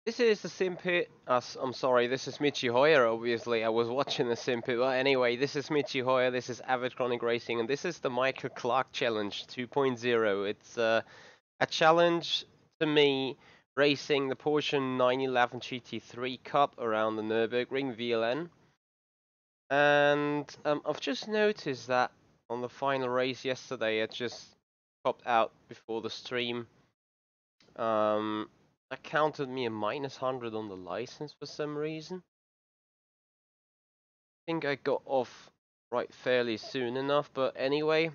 This is the sim pit. I'm sorry, this is Michi Hoyer, obviously. I was watching the sim pit. But anyway, this is Michi Hoyer, this is Avid Chronic Racing, and this is the Michael Clark Challenge 2.0. It's a challenge to me racing the Porsche 911 GT3 Cup around the Nürburgring VLN. And I've just noticed that on the final race yesterday, it just popped out before the stream. That counted me a -100 on the license for some reason. I think I got off right fairly soon enough, but anyway.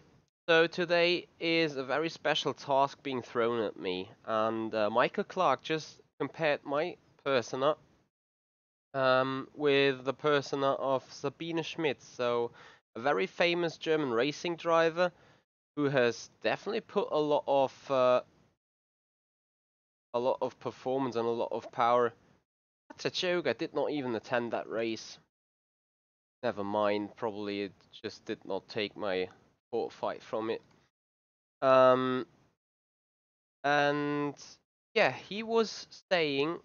So today is a very special task being thrown at me, and Michael Clark just compared my persona with the persona of Sabine Schmitz, so a very famous German racing driver who has definitely put a lot of performance and a lot of power. That's a joke, I did not even attend that race. Never mind, probably it just did not take my fight from it. And yeah, he was saying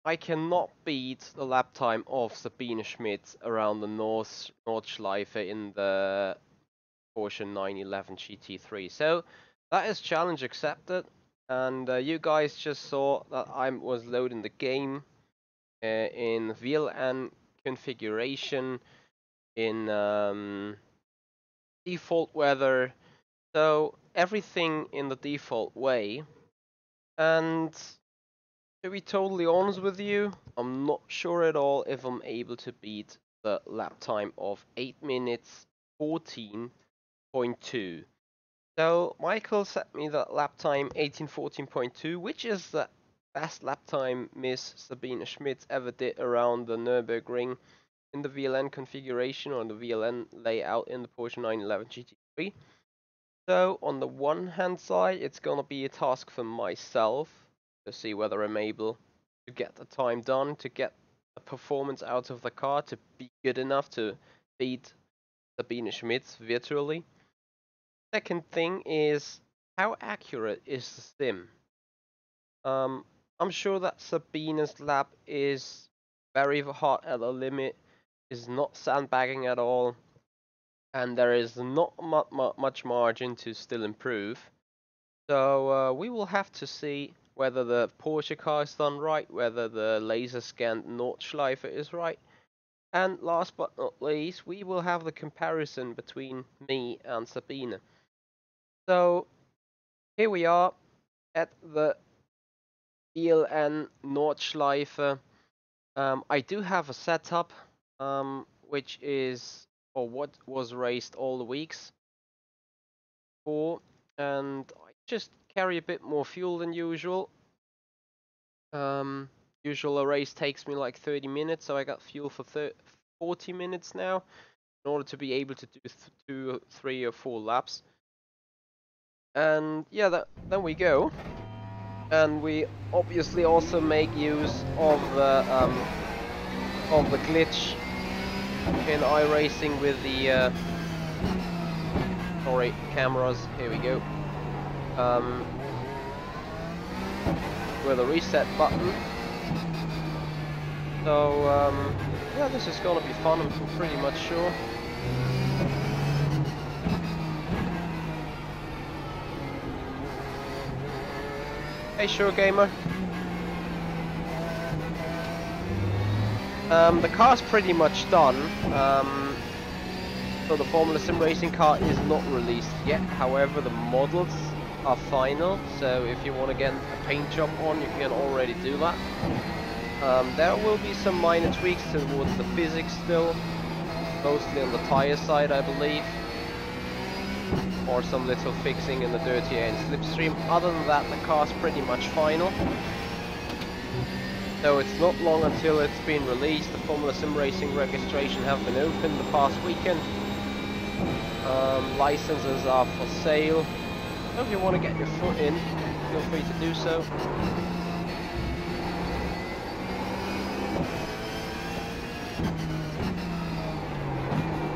I cannot beat the lap time of Sabine Schmitz around the Nordschleife in the Porsche 911 GT3. So that is challenge accepted, and you guys just saw that I was loading the game in VLN configuration in default weather, so everything in the default way. And to be totally honest with you, I'm not sure at all if I'm able to beat the lap time of 8 minutes 14.2. So Michael set me that lap time 18:14.2, which is the best lap time Miss Sabine Schmitz ever did around the Nürburgring in the VLN configuration or the VLN layout in the Porsche 911 GT3. So on the one hand side, it's gonna be a task for myself to see whether I'm able to get the time done, to get the performance out of the car, to be good enough to beat Sabine Schmitz virtually. Second thing is, how accurate is the sim? I'm sure that Sabine's lap is very hard at the limit, is not sandbagging at all, and there is not much margin to still improve. So we will have to see whether the Porsche car is done right, whether the laser scanned Nordschleife is right, and last but not least, we will have the comparison between me and Sabine. So here we are at the VLN Nordschleife. I do have a setup, which is or what was raced all the weeks before, and I just carry a bit more fuel than usual. Usual a race takes me like 30 minutes, so I got fuel for 40 minutes now in order to be able to do 2, 3 or 4 laps. And yeah, then we go. And we obviously also make use of the glitch in iRacing with the cameras. Here we go. With a reset button. So yeah, this is gonna be fun, I'm pretty much sure. Hey, sure gamer. The car's pretty much done. So the Formula Sim Racing car is not released yet. However, the models are final. So if you want to get a paint job on, you can already do that. There will be some minor tweaks towards the physics still, mostly on the tire side, I believe. Or some little fixing in the dirty air and slipstream. Other than that, the car's pretty much final. So it's not long until it's been released. The Formula Sim Racing registration have been opened the past weekend. Licenses are for sale. So if you want to get your foot in, feel free to do so.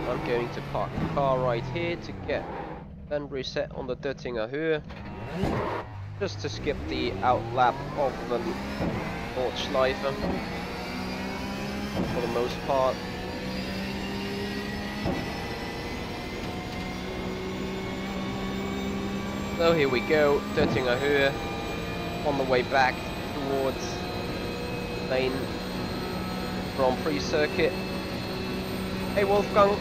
I'm going to park the car right here to get then reset on the Döttinger Höhe. just to skip the outlap of the Nordschleife for the most part. So here we go, Döttinger Höhe, on the way back towards the main Grand Prix circuit. Hey Wolfgang,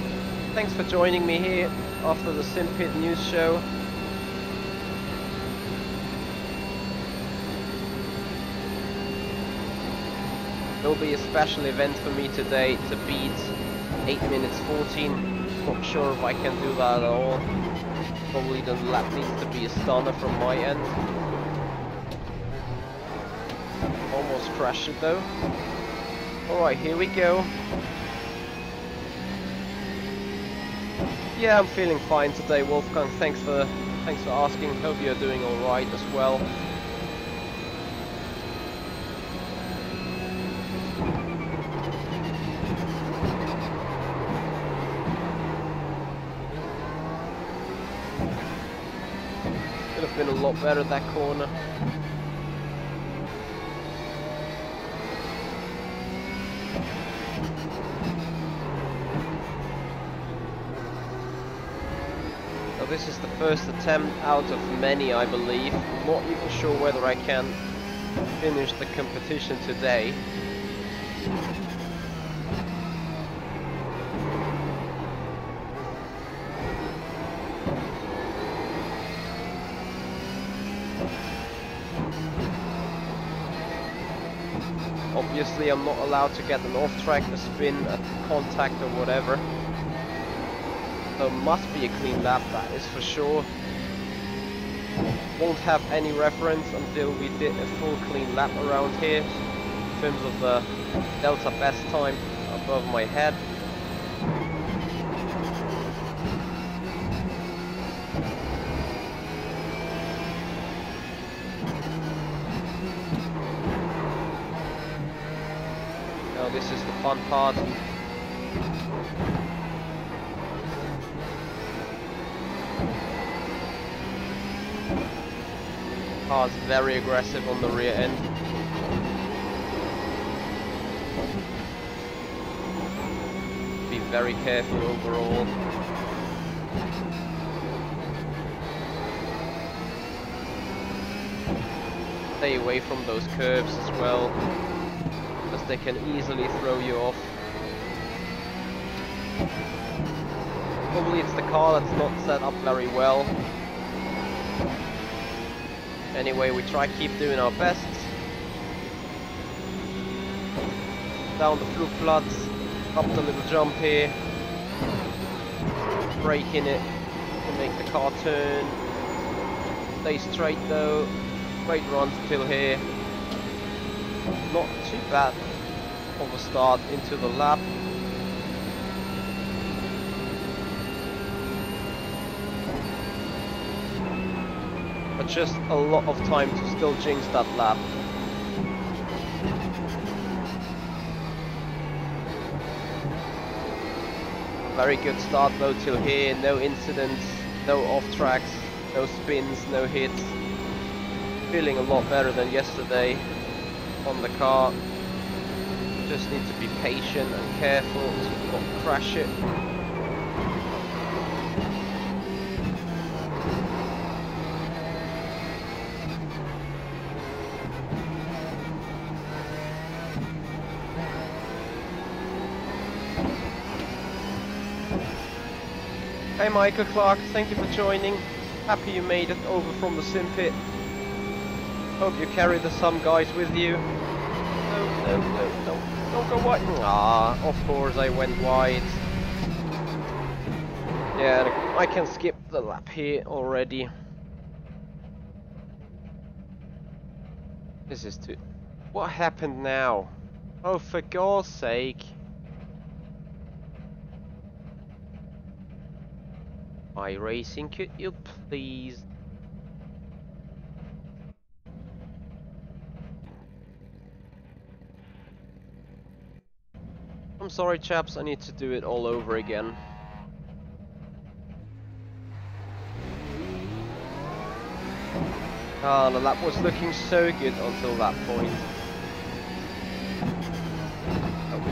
thanks for joining me here after the Simpit news show. It will be a special event for me today to beat 8 minutes 14. Not sure if I can do that at all. Probably the lap needs to be a stunner from my end. Almost crashed it though. Alright, here we go. Yeah, I'm feeling fine today, Wolfgang. Thanks for asking. Hope you're doing alright as well. Could have been a lot better that corner. So this is the first attempt out of many, I believe. I'm not even sure whether I can finish the competition today. Obviously I'm not allowed to get an off-track, a spin, a contact or whatever. So must be a clean lap, that is for sure. Won't have any reference until we did a full clean lap around here in terms of the Delta best time above my head. Now this is the fun part. Car's very aggressive on the rear end. Be very careful overall. Stay away from those curves as well, because they can easily throw you off. Probably it's the car that's not set up very well. Anyway, we try keep doing our best. Down the Flugplatz, up the little jump here. Braking it to make the car turn. Stay straight though. Great run till here. Not too bad of a start into the lap. But just a lot of time to still jinx that lap. Very good start though till here, no incidents, no off tracks, no spins, no hits. Feeling a lot better than yesterday on the car. Just need to be patient and careful to not crash it. Hey Michael Clark, thank you for joining. Happy you made it over from the sim pit. Hope you carry the some guys with you. No, don't go wide. Ah, of course I went wide. Yeah, I can skip the lap here already. This is too... What happened now? Oh, for God's sake. iRacing, could you please? I'm sorry chaps, I need to do it all over again. Oh, the lap was looking so good until that point.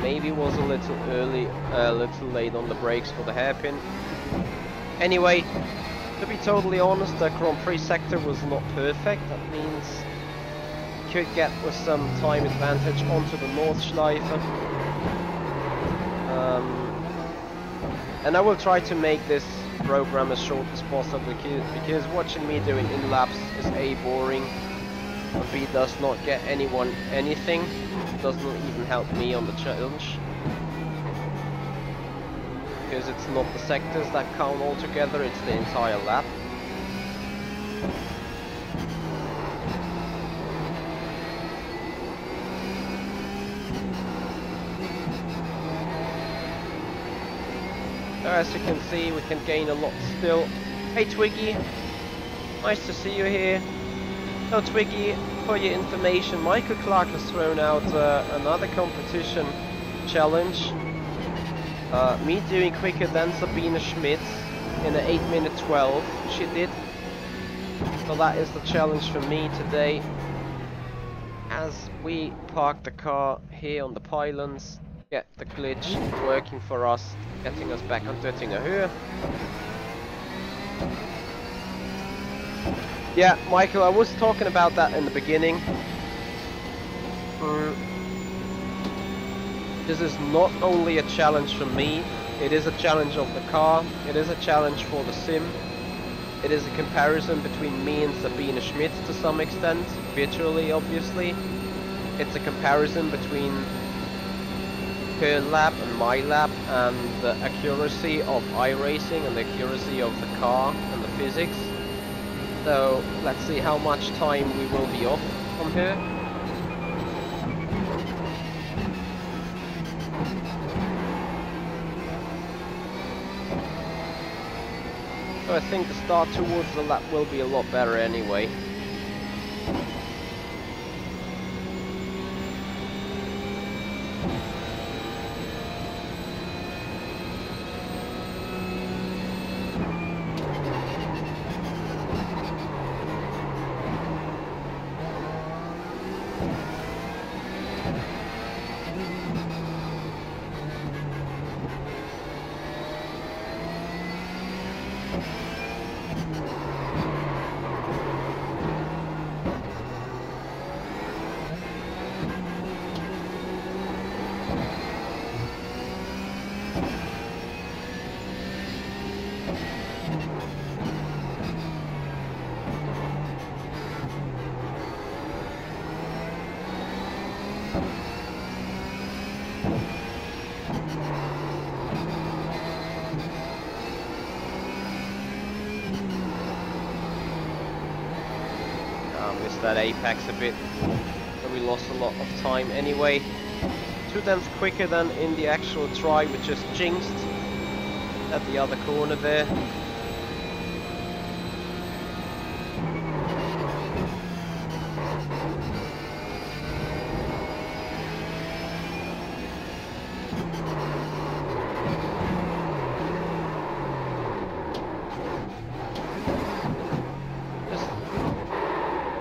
Maybe was a little early, a little late on the brakes for the hairpin. Anyway, to be totally honest, the Grand Prix sector was not perfect. That means could get with some time advantage onto the Nordschleife. And I will try to make this program as short as possible because watching me doing in laps is A, boring, and B, does not get anyone anything. It does not even help me on the challenge. Because it's not the sectors that count altogether, it's the entire lap. So as you can see, we can gain a lot still. Hey Twiggy, nice to see you here. So Twiggy, for your information, Michael Clark has thrown out another competition challenge. Me doing quicker than Sabine Schmitz in an 8:12 she did. So that is the challenge for me today. As we park the car here on the pylons, get the glitch working for us, getting us back on Döttinger Höhe. Yeah, Michael, I was talking about that in the beginning. This is not only a challenge for me, it is a challenge of the car, it is a challenge for the sim. It is a comparison between me and Sabine Schmitz to some extent, virtually obviously. It's a comparison between her lap and my lap, and the accuracy of iRacing and the accuracy of the car and the physics. So let's see how much time we will be off from her. So I think the start towards the lap will be a lot better anyway. That apex a bit, so we lost a lot of time anyway. 2 tenths quicker than in the actual try, we just jinxed at the other corner there.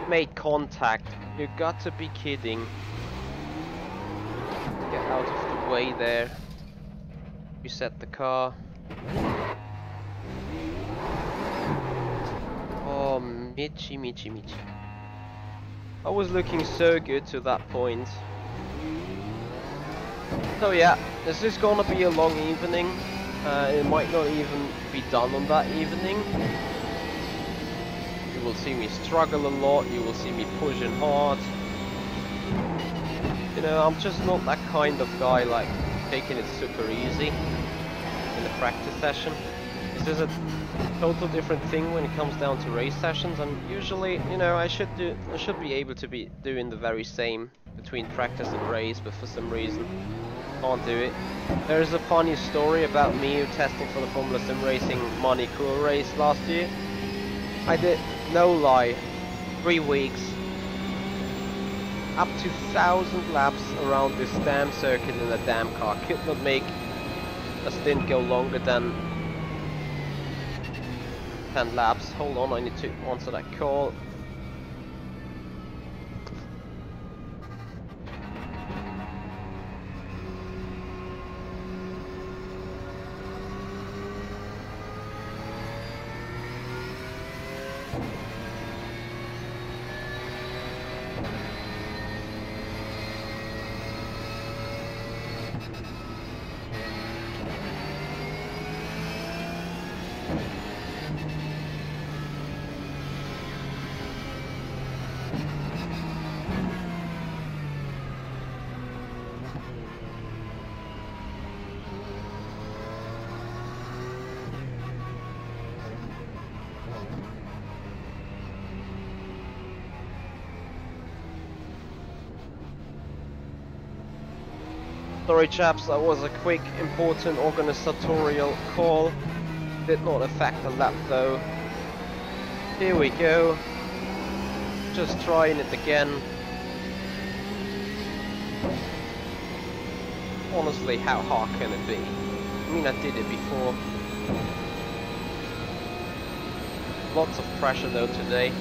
Made contact. You got to be kidding. Get out of the way there. Reset the car. Oh, Michi. I was looking so good to that point. So yeah, this is gonna be a long evening. It might not even be done on that evening. You will see me struggle a lot, you will see me pushing hard. You know, I'm just not that kind of guy, like taking it super easy in a practice session. This is a total different thing when it comes down to race sessions, and usually, you know, I should be able to be doing the very same between practice and race, but for some reason can't do it. There is a funny story about me testing for the Formula Sim Racing Money Cool race last year. I did, no lie, 3 weeks, up to 1,000 laps around this damn circuit in a damn car. Could not make a stint go longer than 10 laps. Hold on, I need to answer that call. Sorry chaps, that was a quick, important organizatorial call. Did not affect the lap though. Here we go. Just trying it again. Honestly, how hard can it be? I mean, I did it before. Lots of pressure though today.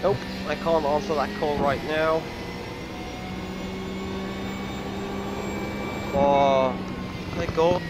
Nope, I can't answer that call right now. Oh, my god.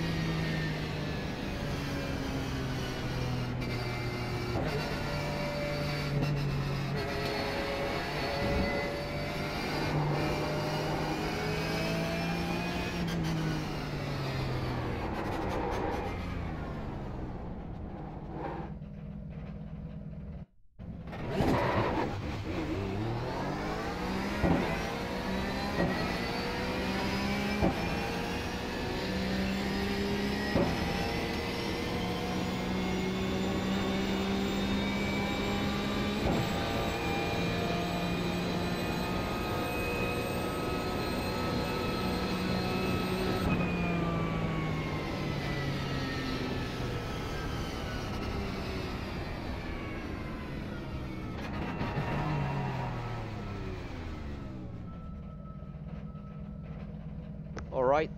Alright,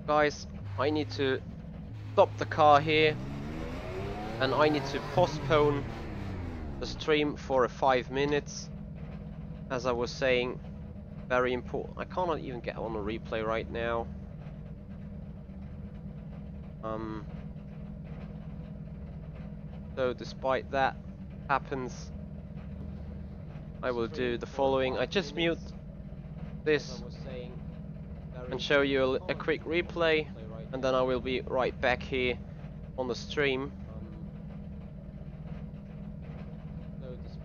guys, I need to stop the car here and I need to postpone the stream for 5 minutes. As I was saying, very important. I cannot even get on a replay right now. So despite that happens, I will do the following. I just mute this and show you a quick replay, and then I will be right back here on the stream,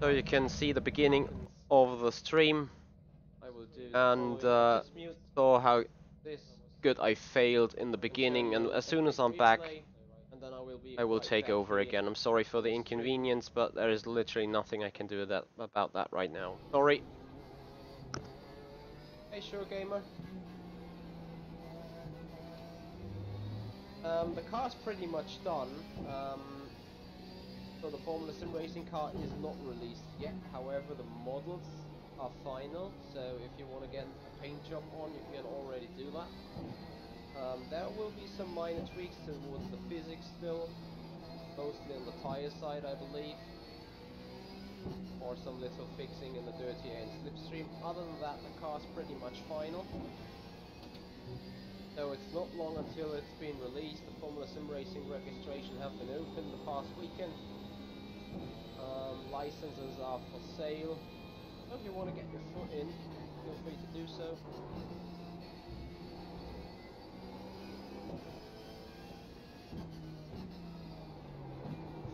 so you can see the beginning of the stream and saw how good I failed in the beginning. And as soon as I'm back, I will take over again. I'm sorry for the inconvenience, but there is literally nothing I can do about that right now. Sorry. Hey, Sure Gamer. The car's pretty much done. So the Formula Sim Racing car is not released yet. However, the models are final. So if you want to get a paint job on, you can already do that. There will be some minor tweaks towards the physics still, mostly on the tire side, I believe, or some little fixing in the dirty air and slipstream. Other than that, the car's pretty much final. So it's not long until it's been released. The Formula Sim Racing registration have been opened the past weekend. Licenses are for sale. So if you want to get your foot in, feel free to do so.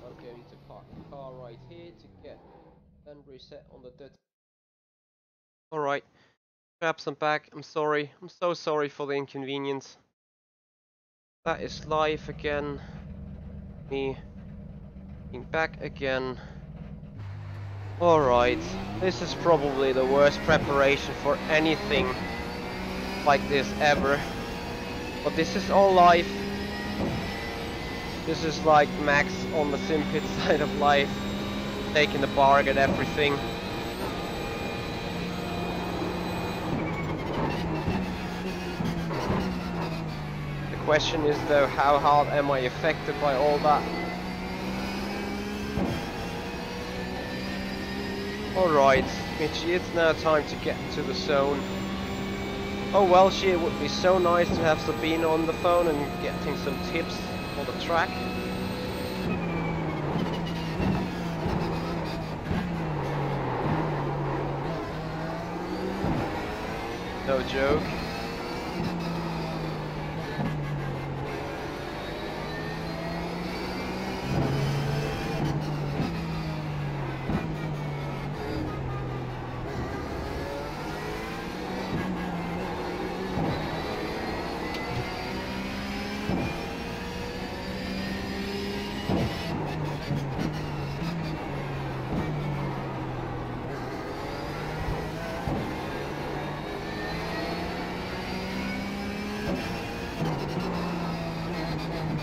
I'm going to park the car right here to get then reset on the dead. Alright, perhaps I'm back. I'm sorry. I'm so sorry for the inconvenience. That is live again. Me being back again. Alright, this is probably the worst preparation for anything like this ever. But this is all live. This is like Max on the SimPit side of life, taking the barg at everything. The question is though, how hard am I affected by all that? Alright, Michi, it's now time to get into the zone. Oh well, gee, it would be so nice to have Sabine on the phone and getting some tips for the track. No joke.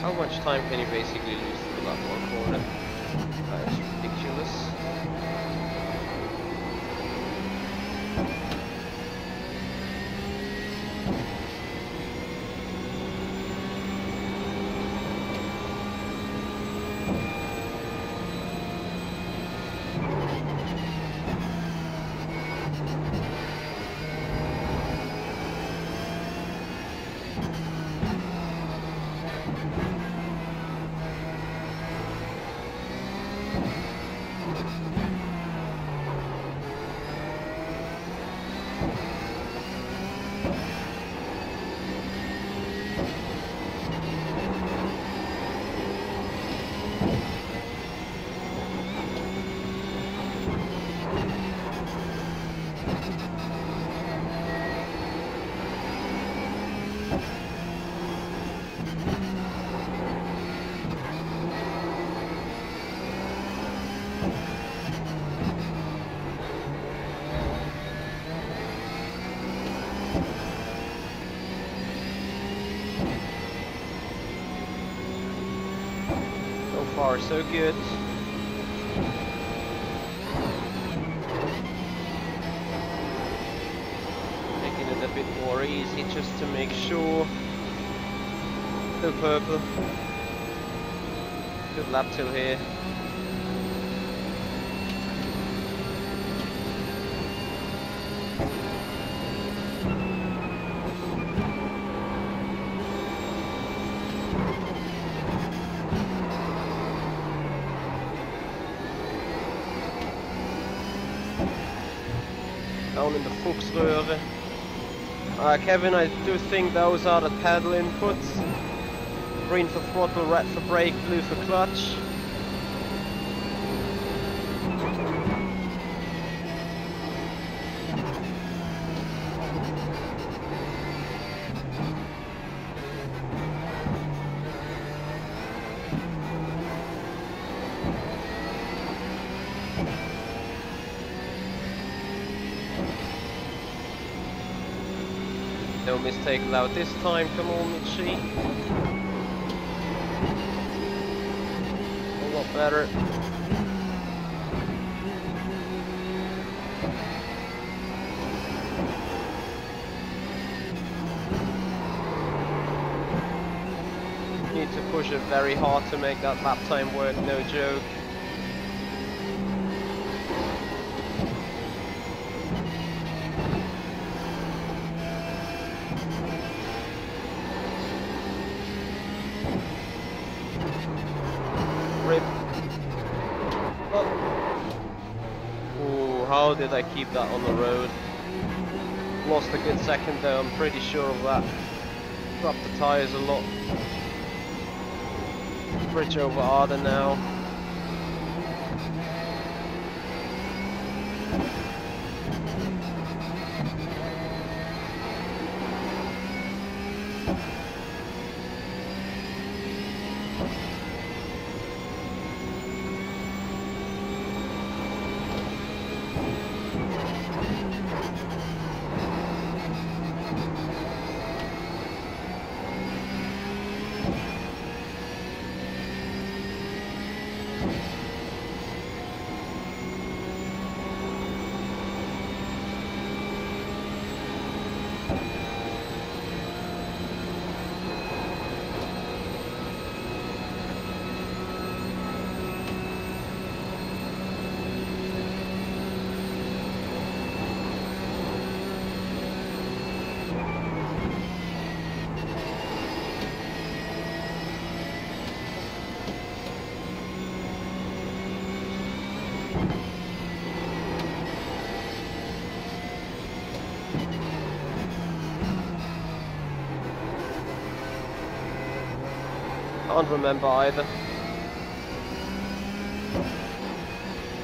How much time can you basically lose through that one corner? That is ridiculous. So far, so good. Making it a bit more easy just to make sure. No purple. Good lap till here. Down in the Fuchsröhre. Kevin, I do think those are the pedal inputs. Green for throttle, red for brake, blue for clutch. No mistake allowed this time, come on Michi. A lot better. Need to push it very hard to make that lap time work, no joke. How did I keep that on the road? Lost a good second though, I'm pretty sure of that. Dropped the tyres a lot. Bridge over Arden now. Can't remember either.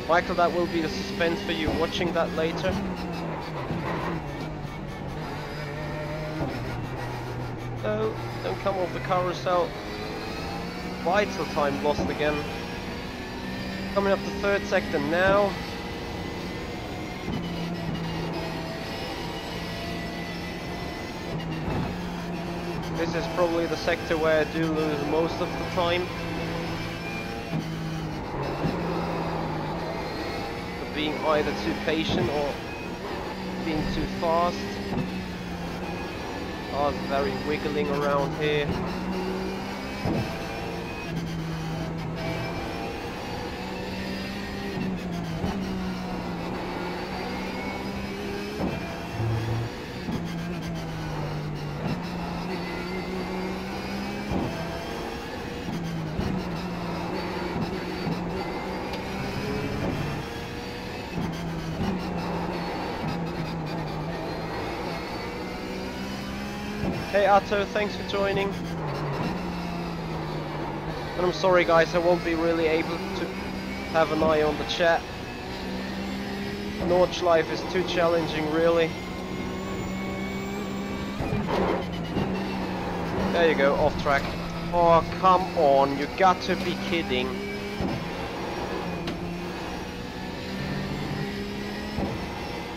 Michael, that will be the suspense for you watching that later. No, don't come off the carousel. Vital time lost again. Coming up the third sector now. This is probably the sector where I do lose most of the time. For being either too patient or being too fast. Cars very wiggling around here. Hey Atto, thanks for joining. And I'm sorry guys, I won't be really able to have an eye on the chat. Nordschleife is too challenging really. There you go, off track. Oh come on, you got to be kidding.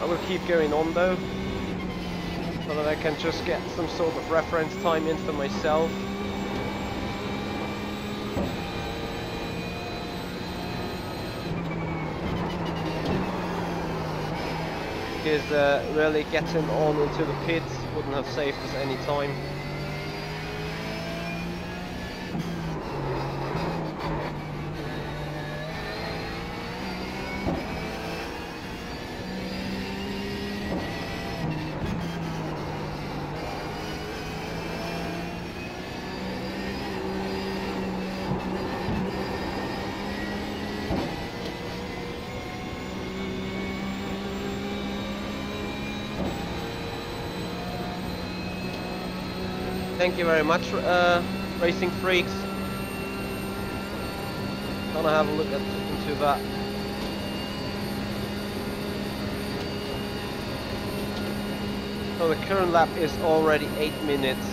I will keep going on though, so that I can just get some sort of reference time in for myself. Because really getting on into the pits wouldn't have saved us any time. Thank you very much, Racing Freaks. Gonna have a look into that. So the current lap is already 8 minutes.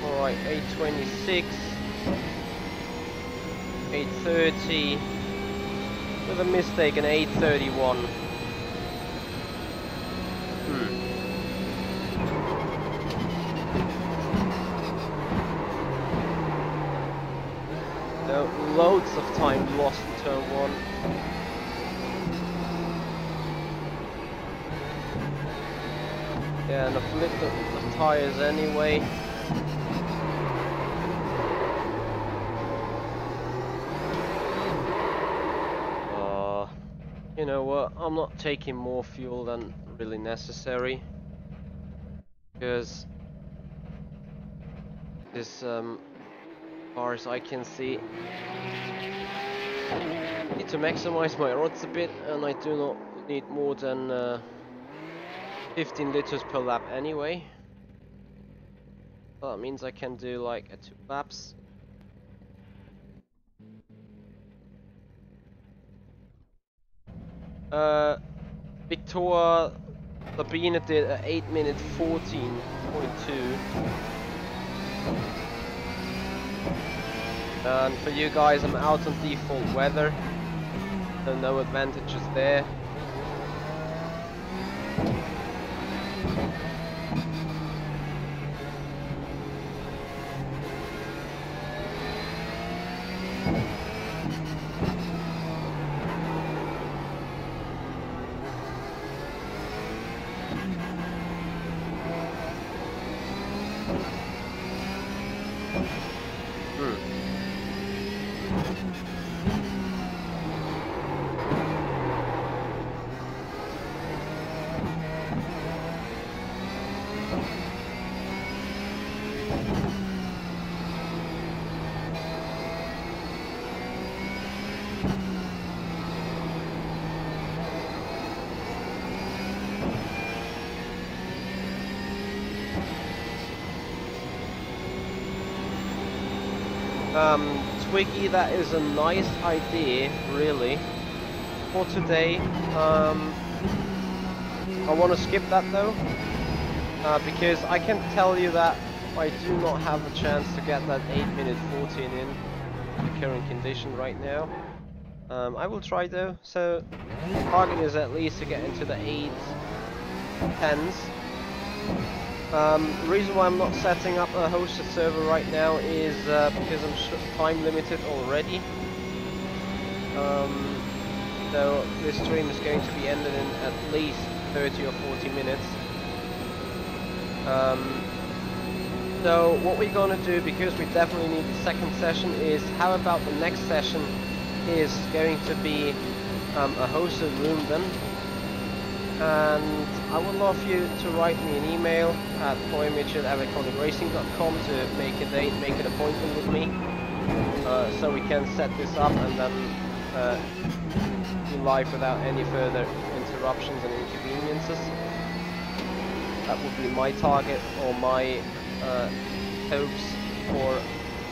Alright, 8:26. 8:30 with a mistake, an 8:31. No, loads of time lost in turn 1. Yeah, and I've lit the tires anyway. You know what, I'm not taking more fuel than really necessary, because this, far as I can see, I need to maximize my rods a bit, and I do not need more than 15 liters per lap anyway. So that means I can do like 2 laps. Victor Sabine did 8 minutes 14.2. And for you guys, I'm out on default weather, so no advantages there. Twiggy, that is a nice idea, really. For today, I want to skip that though, because I can tell you that I do not have a chance to get that 8:14 in the current condition right now. I will try though, so target is at least to get into the 8:10s. The reason why I'm not setting up a hosted server right now is because I'm time limited already. So this stream is going to be ended in at least 30 or 40 minutes. So what we're going to do, because we definitely need the second session, is how about the next session is going to be a hosted room then. And I would love you to write me an email at hoyermitchell@electronicracing.com to make a date, make an appointment with me, so we can set this up and then be live without any further interruptions and inconveniences. That would be my target or my hopes for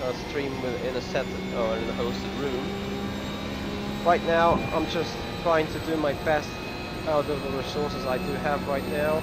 a stream within a set or in a hosted room. Right now, I'm just trying to do my best out of the resources I do have right now.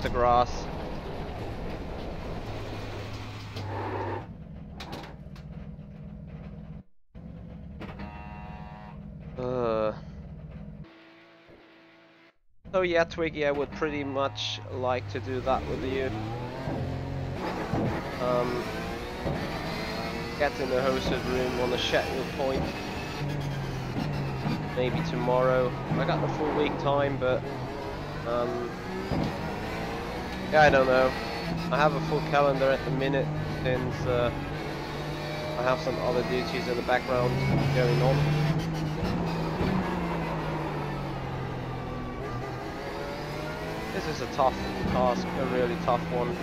The grass. So yeah, Twiggy, I would pretty much like to do that with you. Get in a hosted room on a scheduled point. Maybe tomorrow. I got the full week time, but yeah, I don't know. I have a full calendar at the minute since I have some other duties in the background going on. This is a tough task, a really tough one.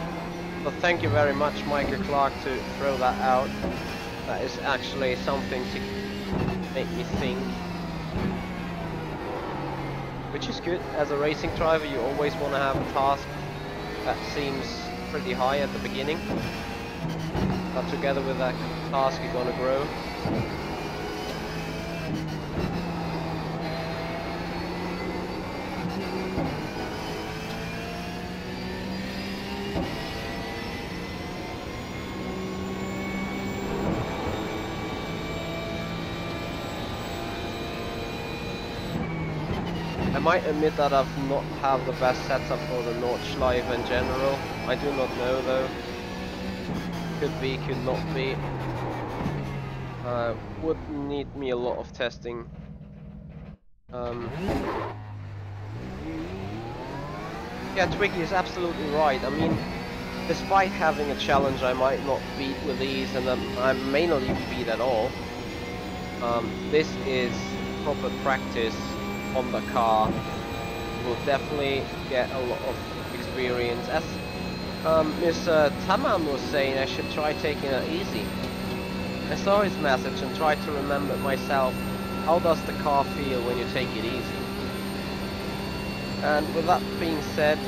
So thank you very much, Michael Clark, to throw that out. That is actually something to make me think. Which is good. As a racing driver, you always want to have a task that seems pretty high at the beginning. but together with that task you're gonna grow. I might admit that I've not have the best setup for the Nordschleife in general. I do not know though. Could be, could not be. Would need me a lot of testing. Yeah, Twiggy is absolutely right. I mean, despite having a challenge I might not beat with ease, and I may not even beat at all, this is proper practice on the car. Will definitely get a lot of experience. As Mr. Tamam was saying, I should try taking it easy. I saw his message and tried to remember myself, how does the car feel when you take it easy? And with that being said,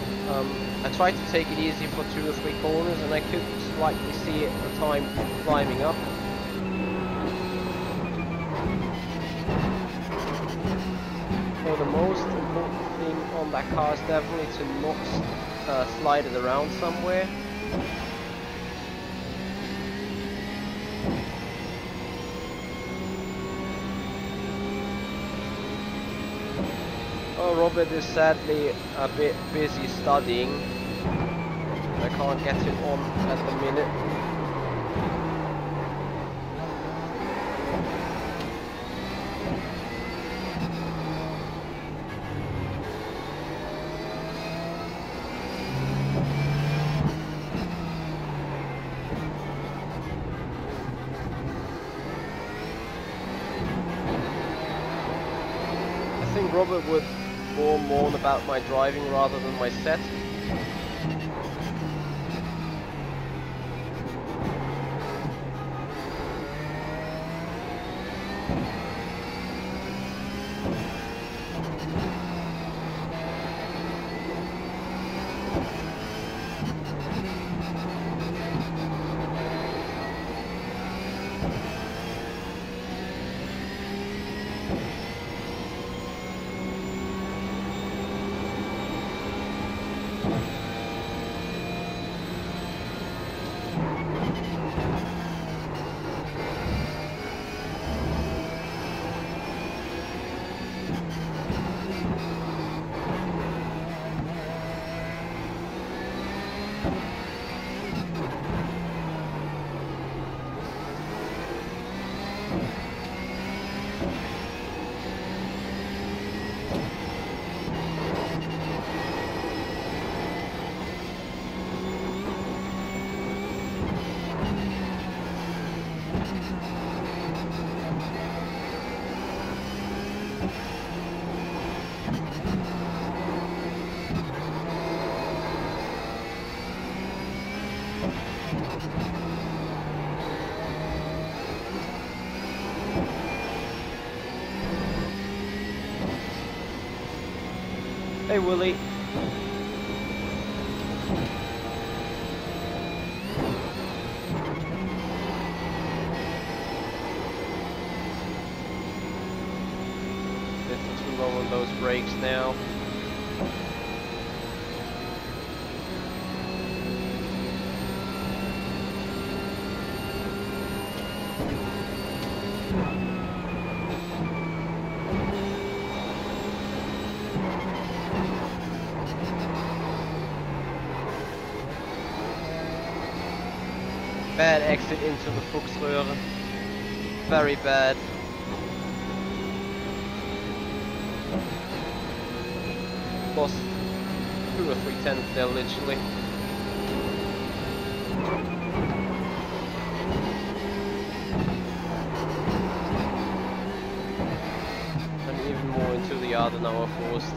I tried to take it easy for 2 or 3 corners, and I could slightly see it at the time climbing up. So the most important thing on that car is definitely to not slide it around somewhere. Oh, Robert is sadly a bit busy studying. I can't get it on at the minute. I think Robert would more mourn about my driving rather than my set. Hey Willie. Little too low on those brakes now. Bad exit into the Fuchsröhre. Very bad. Lost 2 or 3 tenths there literally. And even more into the Adenauer forced.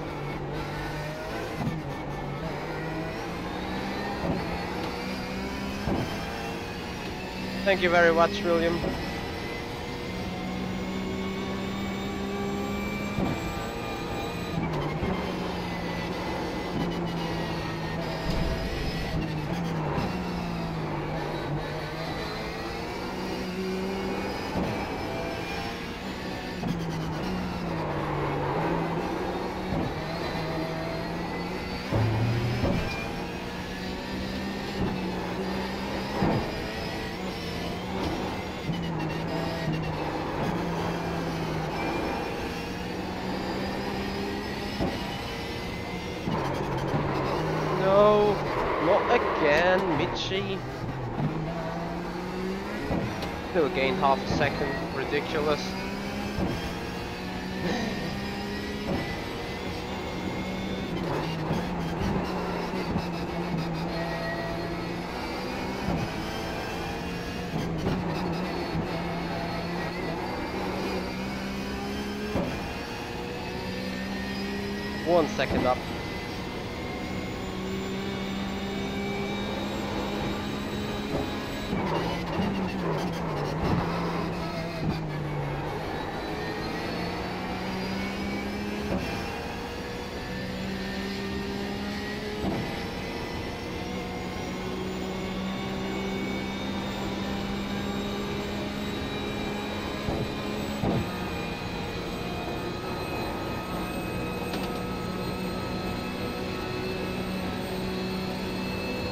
Thank you very much, William. again, Michi. Still gained half a second, ridiculous. One second up.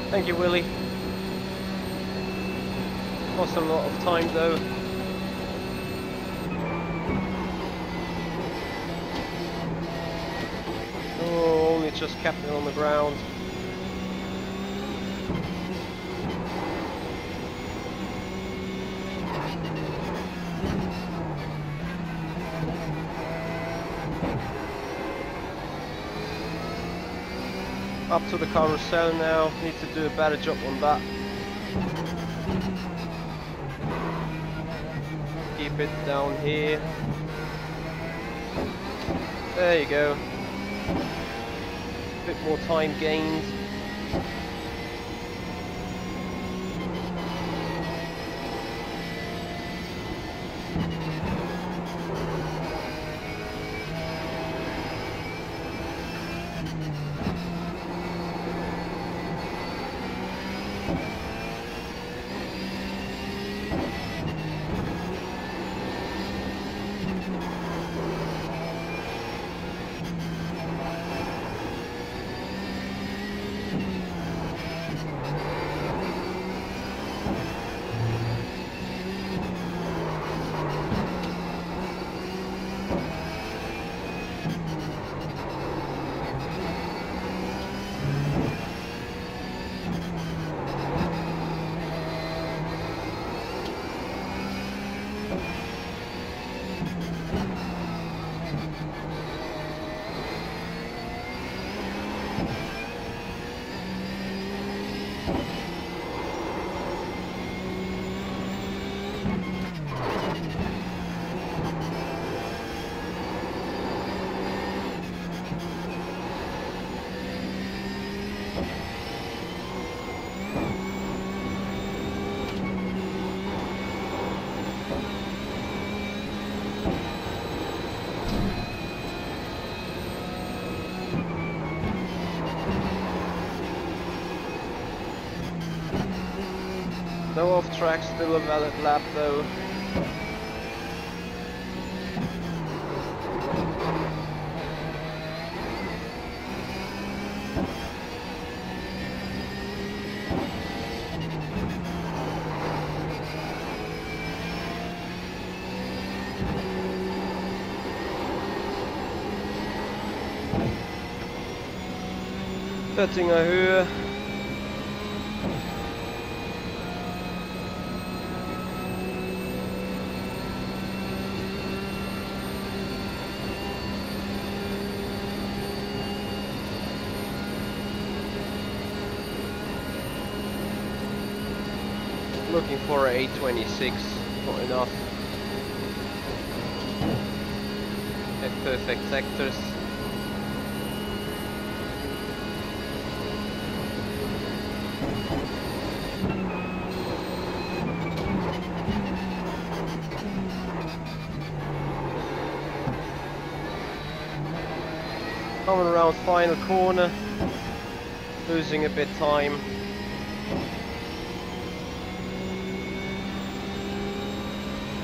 Thank you, Willie. Lost a lot of time though. Oh, only just kept it on the ground. Up to the carousel now, need to do a better job on that. Keep it down here. There you go. Bit more time gained. No off track, still a valid lap though. Oettinger Höhe. Looking for a 826, not enough. At perfect sectors. Coming around final corner, losing a bit time.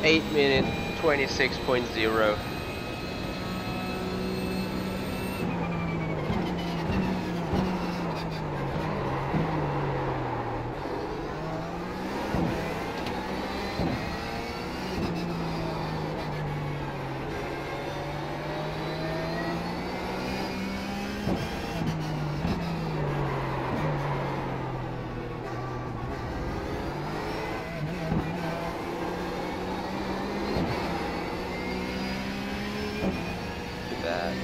(8 minute 26.0). bad.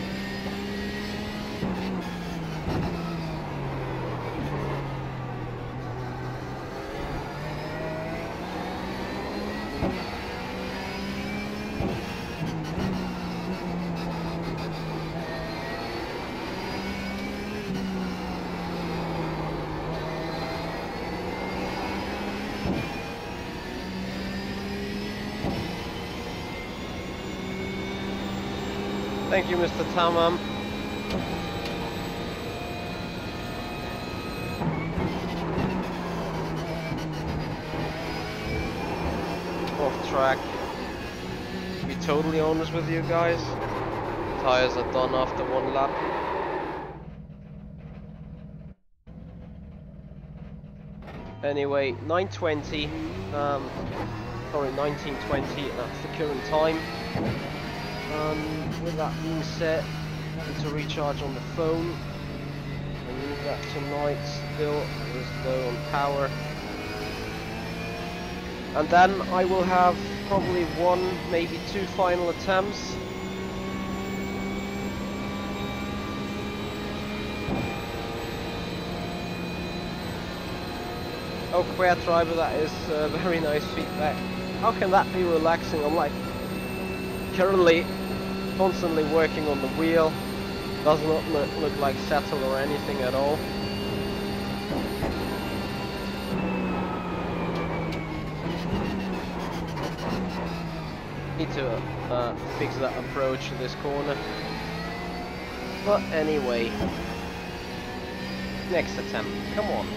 Thank you, Mr. Tamam. Off track. To be totally honest with you guys, tires are done after one lap. Anyway, 9:20. Sorry, 19:20. That's the current time. With that being said, I need to recharge on the phone. I need that tonight. Still is low on power. And then I will have probably one, maybe two final attempts. Oh, queer driver, that is very nice feedback. How can that be relaxing? I'm like currently constantly working on the wheel. Does not look like settle or anything at all. Need to fix that approach to this corner. But anyway, next attempt, come on.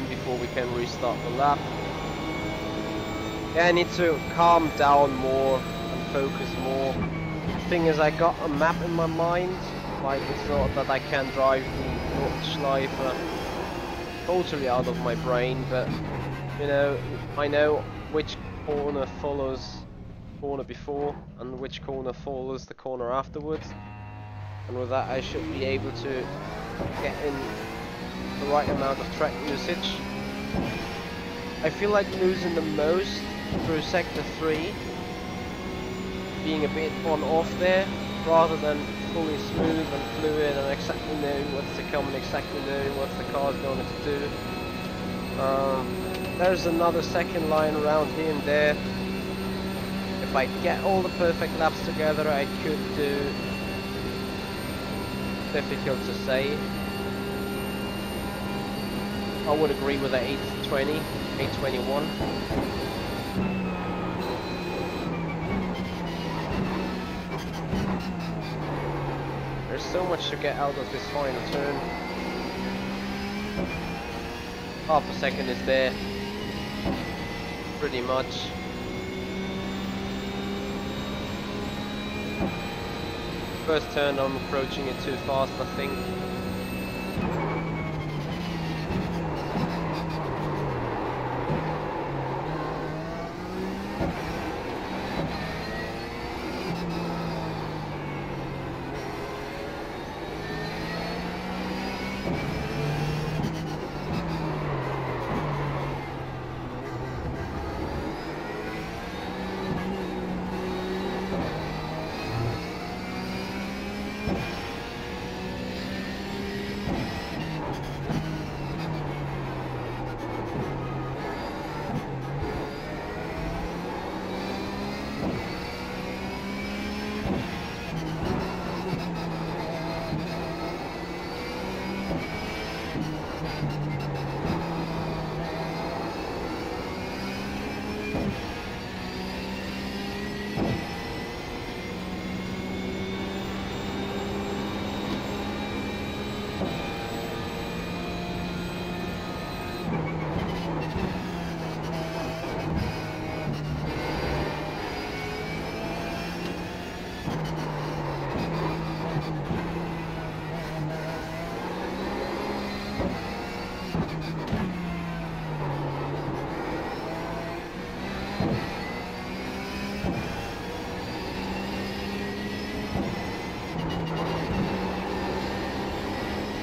Before we can restart the lap. Yeah, I need to calm down more and focus more. The thing is, I got a map in my mind. Like, it's not that I can drive the Nordschleife totally out of my brain, but you know, I know which corner follows the corner before and which corner follows the corner afterwards. And with that, I should be able to get in the right amount of track usage. I feel like losing the most through sector 3, being a bit on-off there, rather than fully smooth and fluid and exactly knowing what's to come and exactly knowing what the car's going to do. There's another second line around here and there. If I get all the perfect laps together, I could do. Difficult to say. I would agree with the 820, 821. There's so much to get out of this final turn. Half a second is there, pretty much. First turn I'm approaching it too fast, I think.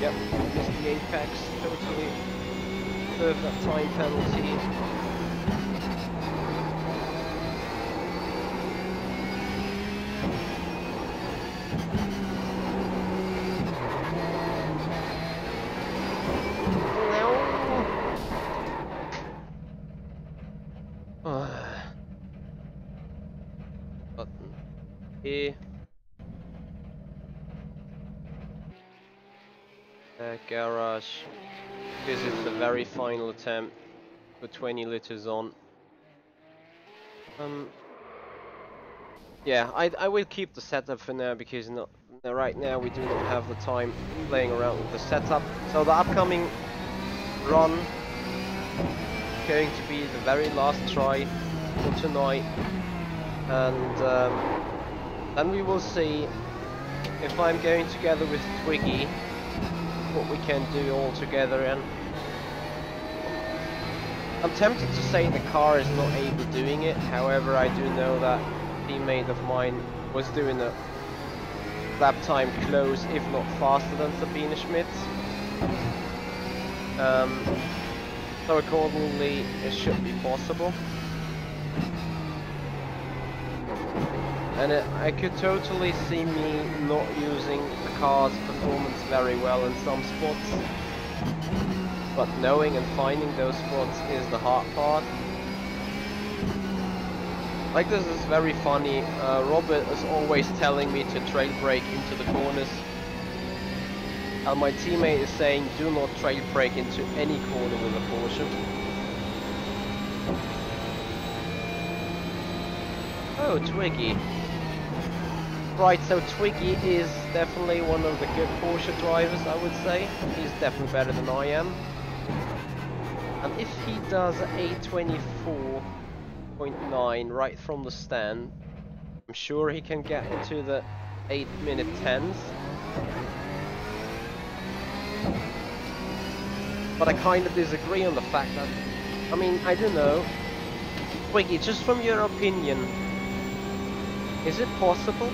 Yep, missed the apex, totally deserved that time penalty. Button here. Garage. This is the very final attempt. Put 20 liters on. Yeah, I will keep the setup for now because right now we do not have the time playing around with the setup. So the upcoming run is going to be the very last try for tonight, and then we will see if I'm going together with Twiggy what we can do all together. And I'm tempted to say the car is not able doing it, however I do know that a teammate of mine was doing a lap time close, if not faster than Sabine Schmitz. So accordingly it should be possible. And I could totally see me not using the car's performance very well in some spots. But knowing and finding those spots is the hard part. Like, this is very funny. Robert is always telling me to trail brake into the corners. And my teammate is saying do not trail brake into any corner with a Porsche. Oh, Twiggy. Right, so Twiggy is definitely one of the good Porsche drivers, I would say. He's definitely better than I am. And if he does a 24.9 right from the stand, I'm sure he can get into the 8-minute 10s. But I kind of disagree on the fact that, I mean, I don't know. Twiggy, just from your opinion, is it possible?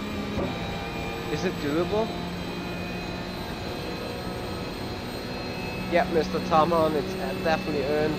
Is it doable? Yeah, Mr. Taman, it's definitely earned.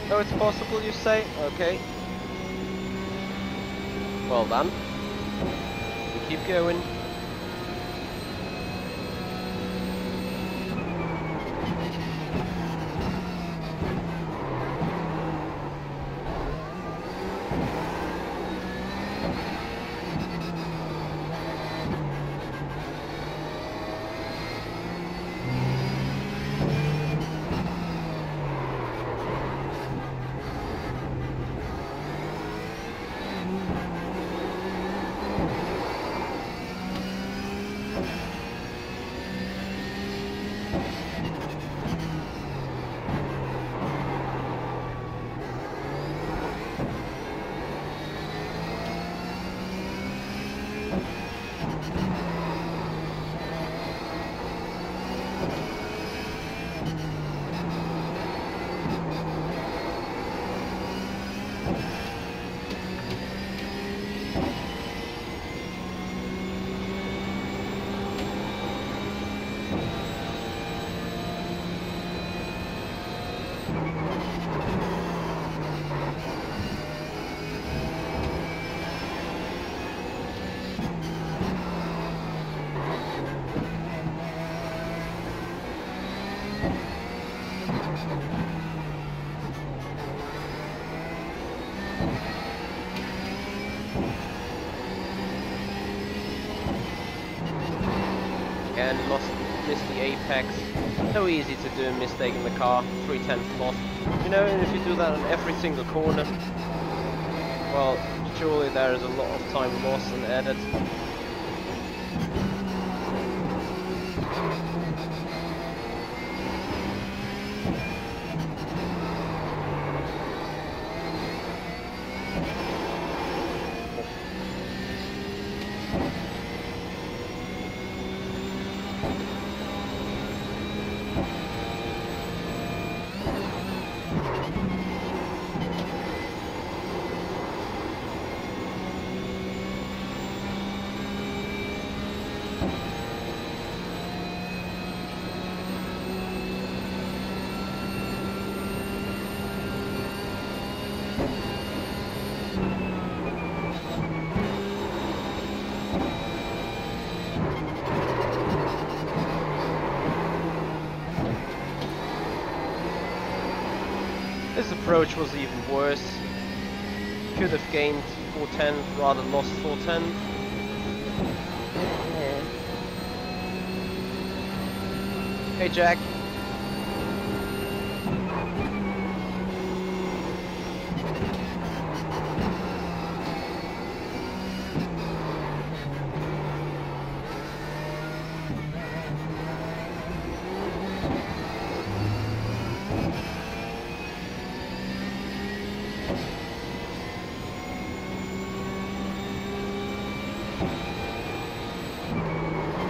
So it's possible, you say? Okay. Well done. We keep going. And missed the apex. So easy to do a mistake in the car. 3/10 loss. You know, and if you do that on every single corner, Well, surely there is a lot of time lost and added. This approach was even worse. Could have gained 410, rather lost 410. Hey Jack.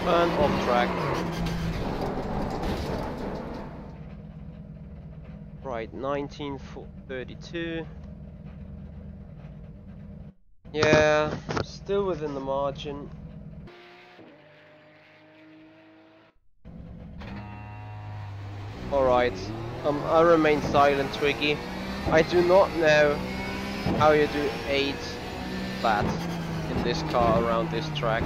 And off track. Right, 19:32. Yeah, still within the margin. Alright, I remain silent, Twiggy. I do not know how you do 8 flat in this car around this track.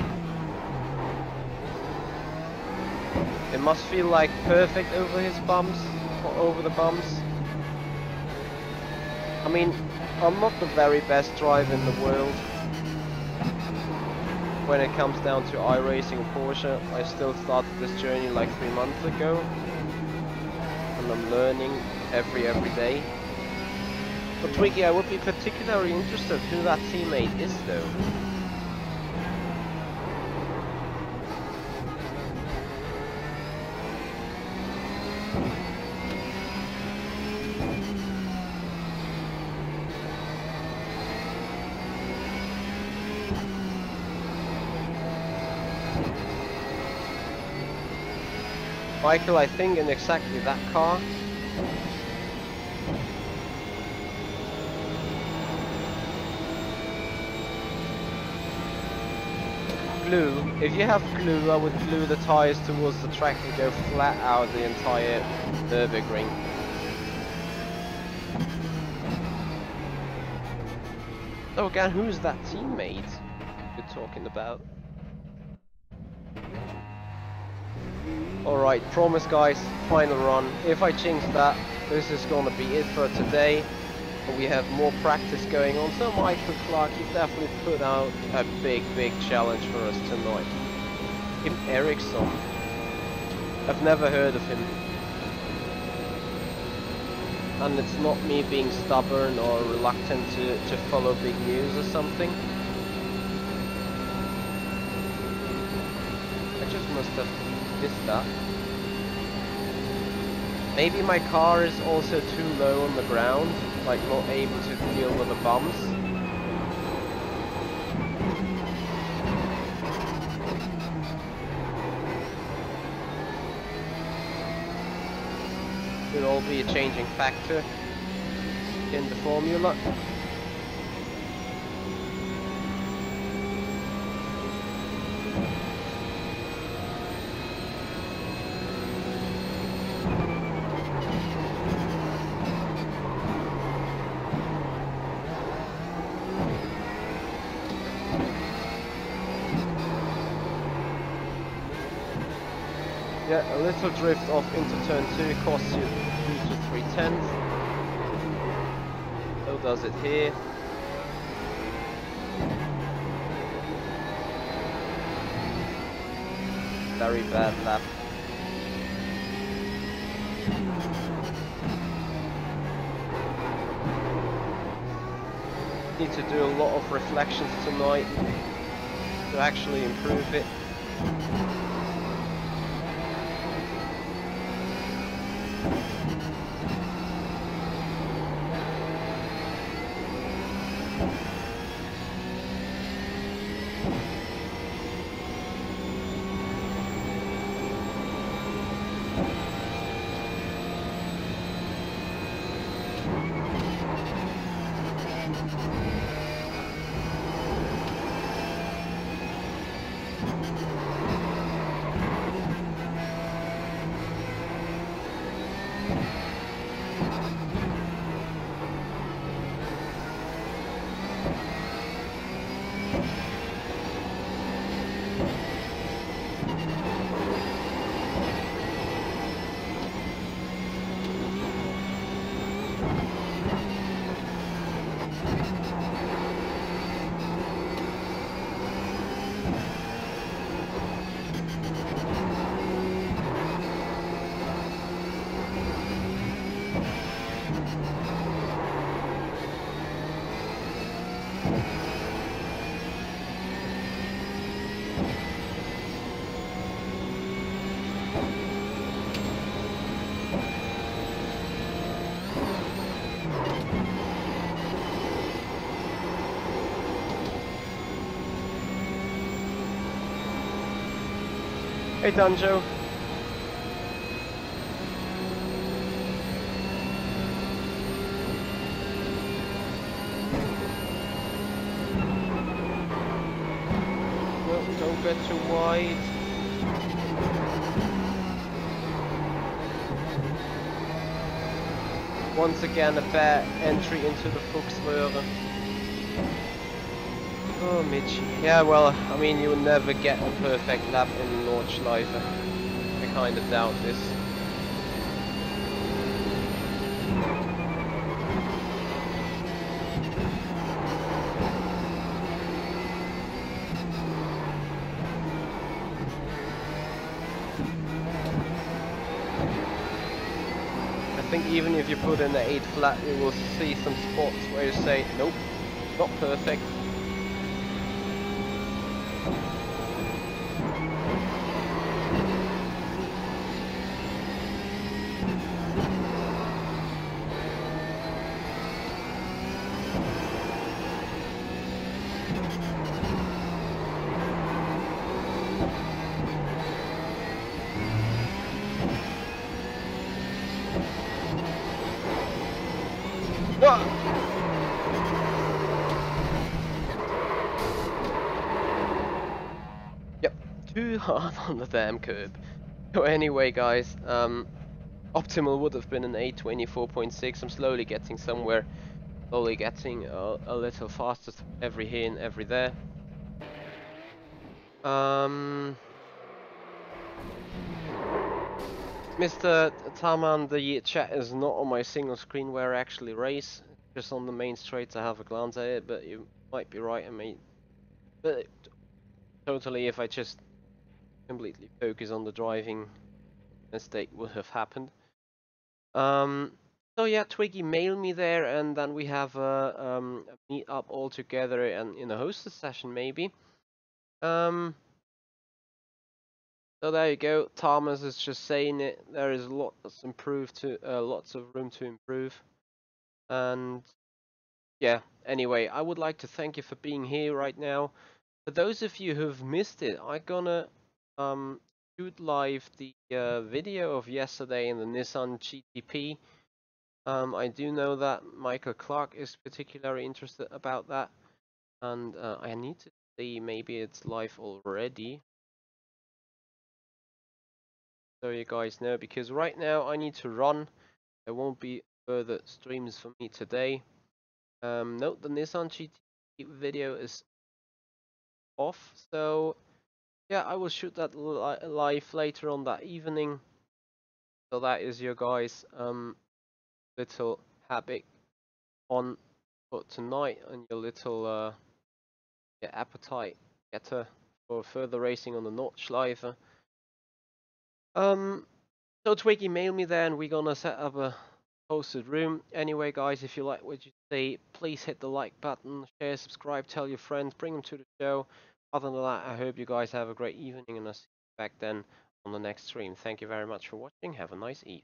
It must feel like perfect over his bumps, or over the bumps. I mean, I'm not the very best driver in the world. When it comes down to iRacing or Porsche, I still started this journey like 3 months ago. And I'm learning every day. But Twiggy, I would be particularly interested who that teammate is though. Michael, I think in exactly that car. Glue. If you have glue, I would glue the tires towards the track and go flat out the entire Nürburgring. So again, who's that teammate you're talking about? Alright, promise guys, final run. If I jinx that, this is gonna be it for today. But we have more practice going on, so Michael Clark, you've definitely put out a big challenge for us tonight. Tim Eriksson. I've never heard of him. And it's not me being stubborn or reluctant to follow big news or something. I just must have missed that. Maybe my car is also too low on the ground, like not able to deal with the bumps. Could all be a changing factor in the formula. Yeah, a little drift off into turn 2 costs you 2 to 3/10. So does it here. Very bad lap. need to do a lot of reflections tonight to actually improve it. Hey Danjo. No, don't get too wide. Once again a bad entry into the Fuchsröhre. Oh, Michi. Yeah, well, I mean, you'll never get a perfect lap in Nordschleife. I kind of doubt this. I think even if you put in the 8 flat, you will see some spots where you say, nope, not perfect. Yep, too hard on the damn curb. So anyway, guys, optimal would have been an 824.6. I'm slowly getting somewhere, slowly getting a little faster every here and every there. Mr. Taman, the chat is not on my single screen where I actually race. Just on the main straight I have a glance at it, but you might be right. I mean, but totally, if I just completely focus on the driving, mistake would have happened. So yeah, Twiggy mailed me there, and then we have a meet up all together and in a hostess session maybe. So there you go. Thomas is just saying it. There is lots lots of room to improve. And yeah, anyway, I would like to thank you for being here right now. For those of you who've missed it, I'm gonna shoot live the video of yesterday in the Nissan GTP. I do know that Michael Clark is particularly interested about that, and I need to see, maybe it's live already, so you guys know, because right now I need to run. There won't be further streams for me today. Note the Nissan GT video is off, so yeah, I will shoot that live later on that evening. So that is your guys' little habit on for tonight, and your little appetite getter for further racing on the Nordschleife. So Twiggy mailed me there, and we're gonna set up a hosted room. Anyway, guys, if you like what you say please hit the like button, share, subscribe, tell your friends, bring them to the show. Other than that, I hope you guys have a great evening, and I'll see you back then on the next stream. Thank you very much for watching. Have a nice evening.